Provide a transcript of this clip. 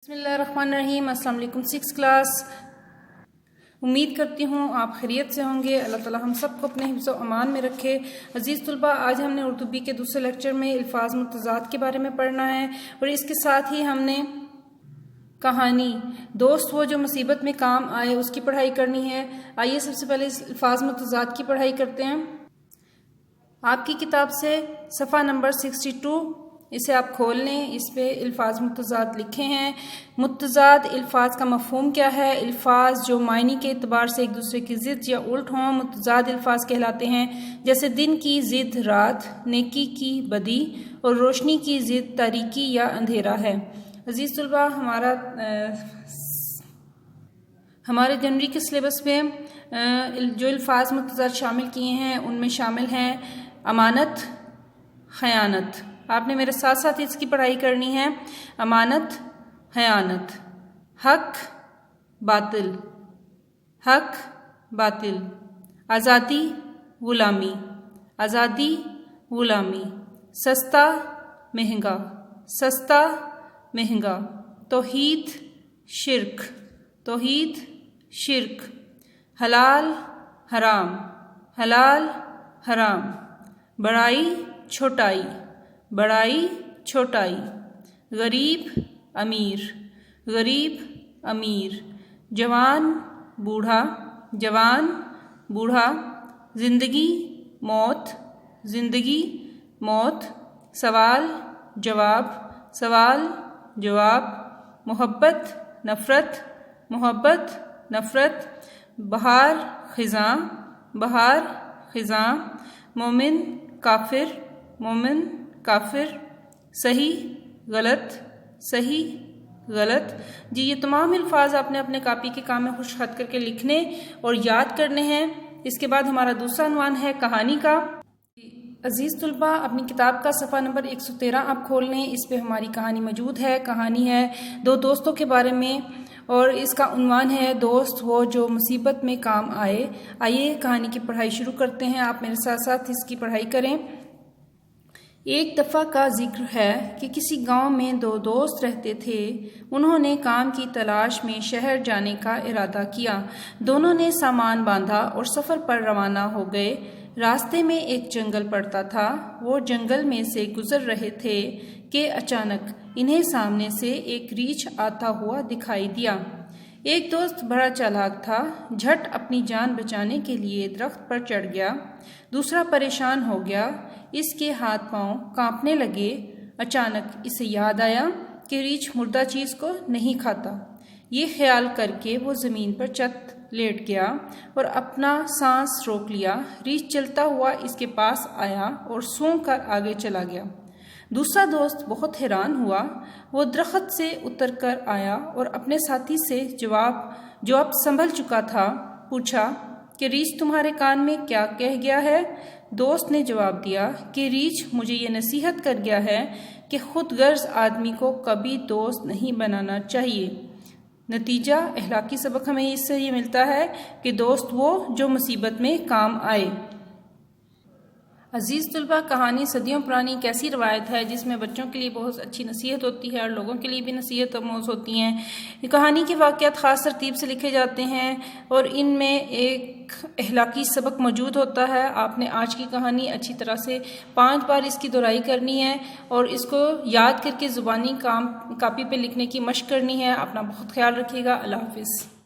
بسم اللہ الرحمن الرحیم۔ السلام علیکم 6 کلاس۔ امید کرتی ہوں آپ خیریت سے ہوں گے۔ اللہ تعالی ہم سب کو اپنے حفظ و امان میں رکھے۔ عزیز طلباء، آج ہم نے اردو بی کے دوسرے لیکچر میں الفاظ متضاد کے بارے میں پڑھنا ہے، اور اس کے ساتھ ہی ہم نے کہانی دوست وہ جو مصیبت میں کام آئے اس کی پڑھائی کرنی ہے۔ آئیے سب سے پہلے الفاظ متضاد کی پڑھائی کرتے ہیں۔ آپ کی کتاب سے صفحہ نمبر 62 اسے آپ کھول لیں، اس پہ الفاظ متضاد لکھے ہیں۔ متضاد الفاظ کا مفہوم کیا ہے؟ الفاظ جو معنی کے اعتبار سے ایک دوسرے کی ضد یا الٹ ہوں متضاد الفاظ کہلاتے ہیں، جیسے دن کی ضد رات، نیکی کی بدی، اور روشنی کی ضد تاریکی یا اندھیرا ہے۔ عزیز طلباء، ہمارے جنوری کے سلیبس میں جو الفاظ متضاد شامل کیے ہیں ان میں شامل ہیں امانت، خیانت۔ آپ نے میرے ساتھ ساتھ اس کی پڑھائی کرنی ہے۔ امانت، خیانت، حق، باطل، حق، باطل، آزادی، غلامی، آزادی، غلامی، سستا، مہنگا، سستا، مہنگا، توحید، شرک، توحید، شرک، حلال، حرام، حلال، حرام، بڑائی، چھوٹائی، بڑائی، چھوٹائی، غریب، امیر، غریب، امیر، جوان، بوڑھا، جوان، بوڑھا، زندگی، موت، زندگی، موت، سوال، جواب، سوال، جواب، محبت، نفرت، محبت، نفرت، بہار، خزاں، بہار، خزاں، مومن، کافر، مومن، کافر، صحیح، غلط، صحیح، غلط۔ جی یہ تمام الفاظ آپ نے اپنے کاپی کے کام میں خوش خط کر کے لکھنے اور یاد کرنے ہیں۔ اس کے بعد ہمارا دوسرا عنوان ہے کہانی کا۔ عزیز طلباء، اپنی کتاب کا صفحہ نمبر 113 آپ کھول لیں، اس پہ ہماری کہانی موجود ہے۔ کہانی ہے دو دوستوں کے بارے میں، اور اس کا عنوان ہے دوست وہ جو مصیبت میں کام آئے۔ آئیے کہانی کی پڑھائی شروع کرتے ہیں، آپ میرے ساتھ ساتھ اس کی پڑھائی کریں۔ ایک دفعہ کا ذکر ہے کہ کسی گاؤں میں دو دوست رہتے تھے۔ انہوں نے کام کی تلاش میں شہر جانے کا ارادہ کیا۔ دونوں نے سامان باندھا اور سفر پر روانہ ہو گئے۔ راستے میں ایک جنگل پڑتا تھا۔ وہ جنگل میں سے گزر رہے تھے کہ اچانک انہیں سامنے سے ایک ریچھ آتا ہوا دکھائی دیا۔ ایک دوست بڑا چالاک تھا، جھٹ اپنی جان بچانے کے لیے درخت پر چڑھ گیا۔ دوسرا پریشان ہو گیا، اس کے ہاتھ پاؤں کانپنے لگے۔ اچانک اسے یاد آیا کہ ریچھ مردہ چیز کو نہیں کھاتا۔ یہ خیال کر کے وہ زمین پر چت لیٹ گیا اور اپنا سانس روک لیا۔ ریچھ چلتا ہوا اس کے پاس آیا اور سونگھ کر آگے چلا گیا۔ دوسرا دوست بہت حیران ہوا۔ وہ درخت سے اتر کر آیا اور اپنے ساتھی سے جو اب سنبھل چکا تھا پوچھا کہ ریچھ تمہارے کان میں کیا کہہ گیا ہے؟ دوست نے جواب دیا کہ ریچھ مجھے یہ نصیحت کر گیا ہے کہ خود غرض آدمی کو کبھی دوست نہیں بنانا چاہیے۔ نتیجہ اخلاقی سبق ہمیں اس سے یہ ملتا ہے کہ دوست وہ جو مصیبت میں کام آئے۔ عزیز طلباء، کہانی صدیوں پرانی ایک ایسی روایت ہے جس میں بچوں کے لیے بہت اچھی نصیحت ہوتی ہے اور لوگوں کے لیے بھی نصیحت آموز ہوتی ہیں۔ یہ کہانی کے واقعات خاص ترتیب سے لکھے جاتے ہیں اور ان میں ایک اخلاقی سبق موجود ہوتا ہے۔ آپ نے آج کی کہانی اچھی طرح سے 5 بار اس کی دہرائی کرنی ہے اور اس کو یاد کر کے زبانی کاپی پہ لکھنے کی مشق کرنی ہے۔ اپنا بہت خیال رکھیے گا۔ اللہ حافظ۔